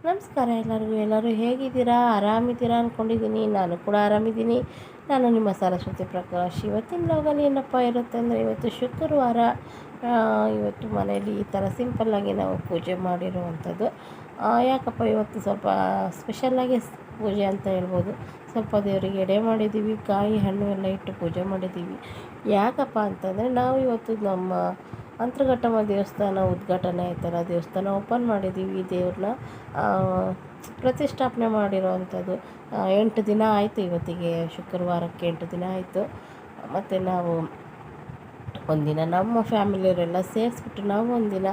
ನಮಸ್ಕಾರ ಎಲ್ಲರಿಗೂ. ಎಲ್ಲರೂ ಹೇಗಿದ್ದೀರಾ? ಆರಾಮಿದ್ದೀರಾ ಅಂದ್ಕೊಂಡಿದ್ದೀನಿ. ನಾನು ಕೂಡ ಆರಾಮಿದ್ದೀನಿ. ನಾನು ನಿಮ್ಮ ಸರಸ್ವತಿ ಪ್ರಕಾಶ್. ಇವತ್ತಿನ ಬ್ಲಾಗಲ್ಲಿ ಏನಪ್ಪ ಇರುತ್ತೆ ಅಂದರೆ, ಇವತ್ತು ಶುಕ್ರವಾರ. ಇವತ್ತು ಮನೆಯಲ್ಲಿ ಈ ಥರ ಸಿಂಪಲ್ಲಾಗಿ ನಾವು ಪೂಜೆ ಮಾಡಿರುವಂಥದ್ದು. ಯಾಕಪ್ಪ ಇವತ್ತು ಸ್ವಲ್ಪ ಸ್ಪೆಷಲ್ಲಾಗಿ ಪೂಜೆ ಅಂತ ಹೇಳ್ಬೋದು. ಸ್ವಲ್ಪ ದೇವರಿಗೆ ಎಡೆ ಮಾಡಿದ್ದೀವಿ, ಕಾಯಿ ಹಣ್ಣು ಎಲ್ಲ ಇಟ್ಟು ಪೂಜೆ ಮಾಡಿದ್ದೀವಿ. ಯಾಕಪ್ಪ ಅಂತಂದರೆ, ನಾವು ಇವತ್ತು ನಮ್ಮ ಅಂತರಘಟ್ಟಮ್ಮ ದೇವಸ್ಥಾನ ಉದ್ಘಾಟನೆ ಆಯ್ತಲ್ಲ, ದೇವಸ್ಥಾನ ಓಪನ್ ಮಾಡಿದ್ದೀವಿ. ದೇವ್ರನ್ನ ಪ್ರತಿಷ್ಠಾಪನೆ ಮಾಡಿರೋವಂಥದ್ದು 8 ದಿನ ಆಯಿತು. ಇವತ್ತಿಗೆ ಶುಕ್ರವಾರಕ್ಕೆ 8 ದಿನ ಆಯಿತು. ಮತ್ತು ನಾವು ಒಂದಿನ ನಮ್ಮ ಫ್ಯಾಮಿಲಿಯವರೆಲ್ಲ ಸೇರಿಸ್ಬಿಟ್ಟು ನಾವು ಒಂದಿನ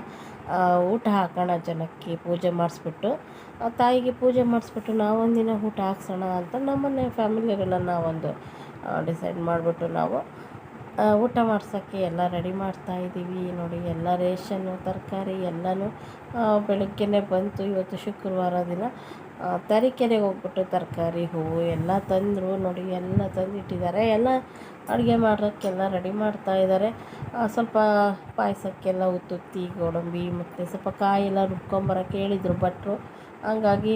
ಊಟ ಹಾಕೋಣ, ಜನಕ್ಕೆ ಪೂಜೆ ಮಾಡಿಸ್ಬಿಟ್ಟು, ತಾಯಿಗೆ ಪೂಜೆ ಮಾಡಿಸ್ಬಿಟ್ಟು ನಾವೊಂದಿನ ಊಟ ಹಾಕ್ಸೋಣ ಅಂತ ನಮ್ಮನೆ ಫ್ಯಾಮಿಲಿಯವರೆಲ್ಲ ನಾವೊಂದು ಡಿಸೈಡ್ ಮಾಡಿಬಿಟ್ಟು ನಾವು ಊಟ ಮಾಡ್ಸೋಕ್ಕೆ ಎಲ್ಲ ರೆಡಿ ಮಾಡ್ತಾಯಿದ್ದೀವಿ. ನೋಡಿ, ಎಲ್ಲ ರೇಷನ್ನು ತರಕಾರಿ ಎಲ್ಲನೂ ಬೆಳಗ್ಗೆನೇ ಬಂತು. ಇವತ್ತು ಶುಕ್ರವಾರ ದಿನ ತರೀಕೆರೆಗೆ ಹೋಗ್ಬಿಟ್ಟು ತರಕಾರಿ, ಹೂವು ಎಲ್ಲ ತಂದರು. ನೋಡಿ, ಎಲ್ಲ ತಂದಿಟ್ಟಿದ್ದಾರೆ. ಎಲ್ಲ ಅಡುಗೆ ಮಾಡೋಕ್ಕೆಲ್ಲ ರೆಡಿ ಮಾಡ್ತಾಯಿದ್ದಾರೆ. ಸ್ವಲ್ಪ ಪಾಯಸಕ್ಕೆಲ್ಲ ಉತ್ತುತ್ತಿ, ಗೋಡಂಬಿ ಮತ್ತು ಸ್ವಲ್ಪ ಕಾಯಿ ಎಲ್ಲ ರುಬ್ಕೊಂಬರೋಕ್ಕೆ ಹೇಳಿದರು ಭಟ್ರು. ಹಂಗಾಗಿ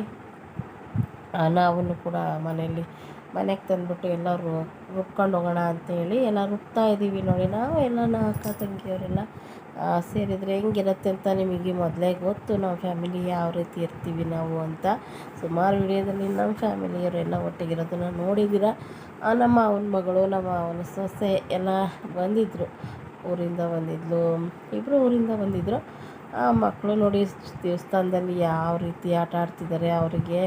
ನಾವು ಕೂಡ ಮನೆಗೆ ತಂದುಬಿಟ್ಟು ಎಲ್ಲರೂ ರುಬ್ಕೊಂಡು ಹೋಗೋಣ ಅಂತೇಳಿ ಎಲ್ಲ ರುಬ್ತಾ ಇದ್ದೀವಿ. ನೋಡಿ, ನಾವು ಎಲ್ಲ ಅಕ್ಕ ತಂಗಿಯವರೆಲ್ಲ ಸೇರಿದರೆ ಹೆಂಗಿರುತ್ತೆ ಅಂತ ನಿಮಗೆ ಮೊದಲೇ ಗೊತ್ತು. ನಮ್ಮ ಫ್ಯಾಮಿಲಿ ಯಾವ ರೀತಿ ಇರ್ತೀವಿ ನಾವು ಅಂತ. ಸುಮಾರು ವಿಡಿಯೋದಲ್ಲಿ ನಮ್ಮ ಫ್ಯಾಮಿಲಿಯವರೆಲ್ಲ ಒಟ್ಟಿಗಿರೋದನ್ನು ನೋಡಿದ್ದೀರ. ನಮ್ಮ ಅವನ ಮಗಳು, ನಮ್ಮ ಅವನ ಸೊಸೆ ಎಲ್ಲ ಬಂದಿದ್ದರು. ಊರಿಂದ ಬಂದಿದ್ಲು, ಇಬ್ಬರು ಊರಿಂದ ಬಂದಿದ್ದರು. ಮಕ್ಕಳು ನೋಡಿ, ದೇವಸ್ಥಾನದಲ್ಲಿ ಯಾವ ರೀತಿ ಆಟ ಆಡ್ತಿದ್ದಾರೆ. ಅವರಿಗೆ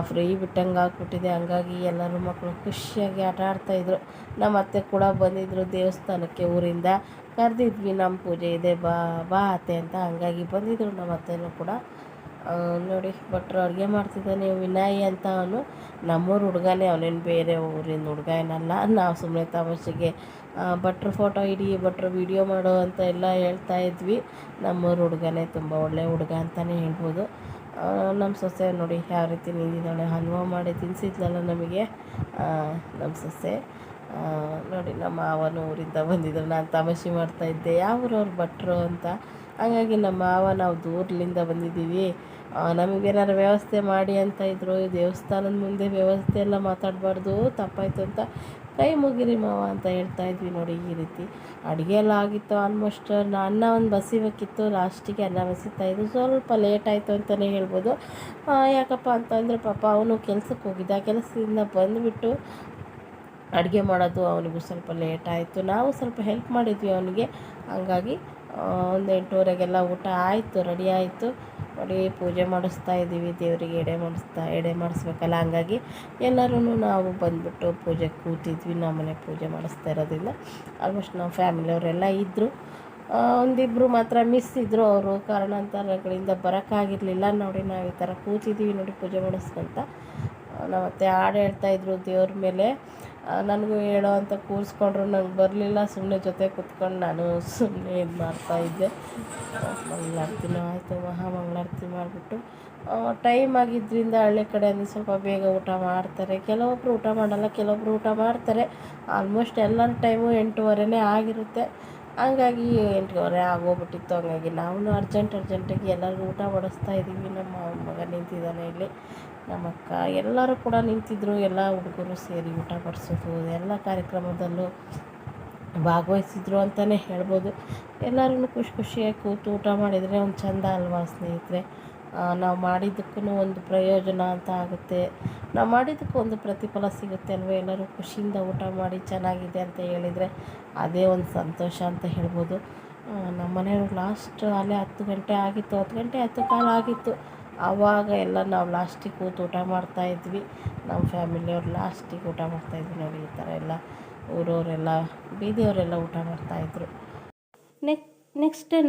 ಫ್ರೀ ಬಿಟ್ಟಂಗೆ ಆಗ್ಬಿಟ್ಟಿದೆ. ಹಂಗಾಗಿ ಎಲ್ಲರೂ ಮಕ್ಕಳು ಖುಷಿಯಾಗಿ ಆಟ ಆಡ್ತಾಯಿದ್ರು. ನಮ್ಮ ಅತ್ತೆ ಕೂಡ ಬಂದಿದ್ದರು ದೇವಸ್ಥಾನಕ್ಕೆ. ಊರಿಂದ ಕರೆದಿದ್ವಿ, ನಮ್ಮ ಪೂಜೆ ಇದೆ, ಬಾ ಬಾ ಅತ್ತೆ ಅಂತ. ಹಂಗಾಗಿ ಬಂದಿದ್ದರು ನಮ್ಮ ಅತ್ತೆನೂ ಕೂಡ. ನೋಡಿ, ಭಟ್ರು ಅಡುಗೆ ಮಾಡ್ತಿದ್ದಾನೆ. ವಿನಯ್ ಅಂತ ಅವನು ನಮ್ಮೂರು ಹುಡುಗನೇ, ಅವನೇನು ಬೇರೆ ಊರಿನ ಹುಡುಗ ಏನಲ್ಲ. ನಾವು ಸುಮ್ಮನೆ ತಮಾಷೆಗೆ ಭಟ್ರು ಫೋಟೋ ಹಿಡಿ, ಭಟ್ರು ವೀಡಿಯೋ ಮಾಡೋ ಅಂತ ಎಲ್ಲ ಹೇಳ್ತಾ ಇದ್ವಿ. ನಮ್ಮೂರು ಹುಡುಗನೇ, ತುಂಬ ಒಳ್ಳೆ ಹುಡುಗ ಅಂತಲೇ ಹೇಳ್ಬೋದು. ನಮ್ಮ ಸೊಸೆ ನೋಡಿ ಯಾವ ರೀತಿ ನಿಂತಿದ್ದಾಳೆ. ಹಲ್ವಾ ಮಾಡಿ ತಿನ್ನಿಸಿದ್ಲಲ್ಲ ನಮಗೆ ನಮ್ಮ ಸೊಸೆ. ನೋಡಿ, ನಮ್ಮ ಮಾವನ ಊರಿಂದ ಬಂದಿದ್ದರು. ನಾನು ತಮಾಷೆ ಮಾಡ್ತಾಯಿದ್ದೆ ಯಾವ ಊರವ್ರು ಭಟ್ರು ಅಂತ. ಹಾಗಾಗಿ ನಮ್ಮ ಮಾವ ನಾವು ದೂರದಿಂದ ಬಂದಿದ್ದೀವಿ, ನಮಗೇನಾರು ವ್ಯವಸ್ಥೆ ಮಾಡಿ ಅಂತ ಇದ್ದರು. ದೇವಸ್ಥಾನದ ಮುಂದೆ ವ್ಯವಸ್ಥೆ ಎಲ್ಲ ಮಾತಾಡಬಾರ್ದು, ತಪ್ಪಾಯಿತು ಅಂತ ಕೈ ಮುಗಿರಿ ಮಾವ ಅಂತ ಹೇಳ್ತಾಯಿದ್ವಿ. ನೋಡಿ, ಈ ರೀತಿ ಅಡುಗೆ ಎಲ್ಲ ಆಗಿತ್ತು ಆಲ್ಮೋಸ್ಟ್. ಅನ್ನ ಒಂದು ಬಸಿಬೇಕಿತ್ತು, ಲಾಸ್ಟಿಗೆ ಅನ್ನ ಬಸಿತಾಯಿದ್ದು ಸ್ವಲ್ಪ ಲೇಟ್ ಆಯಿತು ಅಂತಲೇ ಹೇಳ್ಬೋದು. ಯಾಕಪ್ಪ ಅಂತಂದರೆ ಪಾಪ ಅವನು ಕೆಲಸಕ್ಕೆ ಹೋಗಿದ್ದ. ಕೆಲಸದಿಂದ ಬಂದುಬಿಟ್ಟು ಅಡುಗೆ ಮಾಡೋದು ಅವನಿಗೂ ಸ್ವಲ್ಪ ಲೇಟ್ ಆಯಿತು. ನಾವು ಸ್ವಲ್ಪ ಹೆಲ್ಪ್ ಮಾಡಿದ್ವಿ ಅವನಿಗೆ. ಹಂಗಾಗಿ ಒಂದು 8:30ಗೆಲ್ಲ ಊಟ ಆಯಿತು, ರೆಡಿ ಆಯಿತು. ನೋಡಿ, ಪೂಜೆ ಮಾಡಿಸ್ತಾ ಇದ್ದೀವಿ, ದೇವರಿಗೆ ಎಡೆ ಮಾಡಿಸ್ಬೇಕಲ್ಲ. ಹಂಗಾಗಿ ಎಲ್ಲರೂ ನಾವು ಬಂದುಬಿಟ್ಟು ಪೂಜೆ ಕೂತಿದ್ವಿ. ನಮ್ಮನೆ ಪೂಜೆ ಮಾಡಿಸ್ತಾ ಇರೋದ್ರಿಂದ ಆಲ್ಮೋಸ್ಟ್ ನಮ್ಮ ಫ್ಯಾಮಿಲಿಯವರೆಲ್ಲ ಇದ್ದರು. ಒಂದಿಬ್ಬರು ಮಾತ್ರ ಮಿಸ್ ಇದ್ದರು, ಅವರು ಕಾರಣಾಂತರಗಳಿಂದ ಬರೋಕ್ಕಾಗಿರಲಿಲ್ಲ. ನೋಡಿ, ನಾವು ಈ ಥರ ಕೂತಿದ್ದೀವಿ ನೋಡಿ ಪೂಜೆ ಮಾಡಿಸ್ಕೊಂತ. ನಮ್ಮತ್ತೆ ಹಾಡು ಹೇಳ್ತಾಯಿದ್ರು ದೇವ್ರ ಮೇಲೆ. ನನಗೂ ಹೇಳೋ ಅಂತ ಕೂರಿಸ್ಕೊಂಡ್ರು, ನಂಗೆ ಬರಲಿಲ್ಲ. ಸುಮ್ಮನೆ ಜೊತೆ ಕೂತ್ಕೊಂಡು ನಾನು ಸುಮ್ಮನೆ ಇದು ಮಾಡ್ತಾಯಿದ್ದೆ. ಮಂಗಳಾರತಿನೂ ಆಯಿತು, ಮಂಗಳಾರತಿ ಮಾಡಿಬಿಟ್ಟು ಟೈಮ್ ಆಗಿದ್ದರಿಂದ ಹಳ್ಳಿ ಕಡೆ ಅಂದರೆ ಸ್ವಲ್ಪ ಬೇಗ ಊಟ ಮಾಡ್ತಾರೆ. ಕೆಲವೊಬ್ಬರು ಊಟ ಮಾಡಲ್ಲ, ಕೆಲವೊಬ್ಬರು ಊಟ ಮಾಡ್ತಾರೆ. ಆಲ್ಮೋಸ್ಟ್ ಎಲ್ಲರ ಟೈಮು 8:30 ಆಗಿರುತ್ತೆ. ಹಂಗಾಗಿ 8:30 ಆಗೋಗ್ಬಿಟ್ಟಿತ್ತು. ಹಂಗಾಗಿ ನಾವು ಅರ್ಜೆಂಟಾಗಿ ಎಲ್ಲರಿಗೂ ಊಟ ಬಡಿಸ್ತಾ ಇದ್ದೀವಿ. ನಮ್ಮ ಮಗ ನಿಂತಿದ್ದಾನೆ ಇಲ್ಲಿ, ನಮ್ಮ ಅಕ್ಕ ಎಲ್ಲರೂ ಕೂಡ ನಿಂತಿದ್ದರು. ಎಲ್ಲ ಹುಡುಗರು ಸೇರಿ ಊಟ ಬಡಿಸೋದು ಎಲ್ಲ ಕಾರ್ಯಕ್ರಮದಲ್ಲೂ ಭಾಗವಹಿಸಿದ್ರು ಅಂತಲೇ ಹೇಳ್ಬೋದು. ಎಲ್ಲರೂ ಖುಷಿಯಾಗಿ ಕೂತು ಊಟ ಮಾಡಿದರೆ ಒಂದು ಚೆಂದ ಅಲ್ವಾ ಸ್ನೇಹಿತರೆ? ನಾವು ಮಾಡಿದ್ದಕ್ಕೂ ಒಂದು ಪ್ರಯೋಜನ ಅಂತ ಆಗುತ್ತೆ, ನಾವು ಮಾಡಿದ್ದಕ್ಕೂ ಒಂದು ಪ್ರತಿಫಲ ಸಿಗುತ್ತೆ ಅಲ್ವ? ಎಲ್ಲರೂ ಖುಷಿಯಿಂದ ಊಟ ಮಾಡಿ ಚೆನ್ನಾಗಿದೆ ಅಂತ ಹೇಳಿದರೆ ಅದೇ ಒಂದು ಸಂತೋಷ ಅಂತ ಹೇಳ್ಬೋದು. ನಮ್ಮ ಮನೆಯವ್ರು ಲಾಸ್ಟ್ ಅಲ್ಲೇ 10 ಗಂಟೆ ಆಗಿತ್ತು, 10 ಗಂಟೆ 10 ಕಾಲ ಆಗಿತ್ತು. ಆವಾಗ ಎಲ್ಲ ನಾವು ಲಾಸ್ಟಿಗೆ ಕೂತು ಊಟ ಮಾಡ್ತಾಯಿದ್ವಿ. ನಮ್ಮ ಫ್ಯಾಮಿಲಿಯವ್ರು ಲಾಸ್ಟಿಗೆ ಊಟ ಮಾಡ್ತಾಯಿದ್ವಿ. ನೋಡಿ, ಈ ಥರ ಎಲ್ಲ ಊರವರೆಲ್ಲ, ಬೀದಿಯವರೆಲ್ಲ ಊಟ ಮಾಡ್ತಾಯಿದ್ರು. ನೆಕ್ಸ್ಟ್ ಡೇ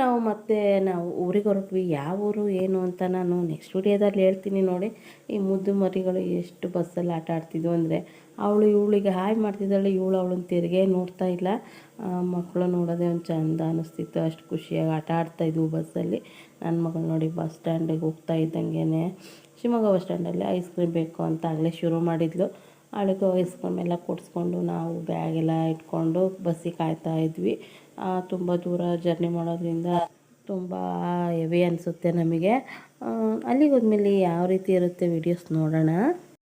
ನಾವು ಊರಿಗೆ ಹೊರಟ್ವಿ. ಯಾವ ಊರು ಏನು ಅಂತ ನಾನು ನೆಕ್ಸ್ಟ್ ವಿಡಿಯೋದಲ್ಲಿ ಹೇಳ್ತೀನಿ. ನೋಡಿ, ಈ ಮುದ್ದು ಮರಿಗಳು ಎಷ್ಟು ಬಸ್ಸಲ್ಲಿ ಆಟ ಆಡ್ತಿದ್ವು ಅಂದರೆ, ಇವಳಿಗೆ ಹಾಯ್ ಮಾಡ್ತಿದ್ದಾಳೆ, ಅವಳನ್ನ ತಿರುಗೇ ನೋಡ್ತಾ ಇಲ್ಲ. ಮಕ್ಕಳು ನೋಡೋದೇ ಒಂದು ಚೆಂದ ಅನ್ನಿಸ್ತಿತ್ತು. ಅಷ್ಟು ಖುಷಿಯಾಗಿ ಆಟ ಆಡ್ತಾಯಿದ್ವು ಬಸ್ಸಲ್ಲಿ. ನನ್ನ ಮಗಳು ನೋಡಿ, ಬಸ್ ಸ್ಟ್ಯಾಂಡಿಗೆ ಹೋಗ್ತಾ ಇದ್ದಂಗೆ ಶಿವಮೊಗ್ಗ ಬಸ್ ಸ್ಟ್ಯಾಂಡಲ್ಲಿ ಐಸ್ ಕ್ರೀಮ್ ಬೇಕು ಅಂತ ಆಗಲೇ ಶುರು ಮಾಡಿದ್ಲು. ಅವಳಿಗೆ ಐಸ್ ಕ್ರೀಮ್ ಎಲ್ಲ ಕೊಡಿಸ್ಕೊಂಡು ನಾವು ಬ್ಯಾಗೆಲ್ಲ ಇಟ್ಕೊಂಡು ಬಸ್ಸಿಗೆ ಕಾಯ್ತಾ ಇದ್ವಿ. ತುಂಬ ದೂರ ಜರ್ನಿ ಮಾಡೋದ್ರಿಂದ ತುಂಬ ಹೆವಿ ಅನಿಸುತ್ತೆ ನಮಗೆ. ಅಲ್ಲಿಗೆ ಹೋದ್ಮೇಲೆ ಯಾವ ರೀತಿ ಇರುತ್ತೆ ವಿಡಿಯೋಸ್ ನೋಡೋಣ.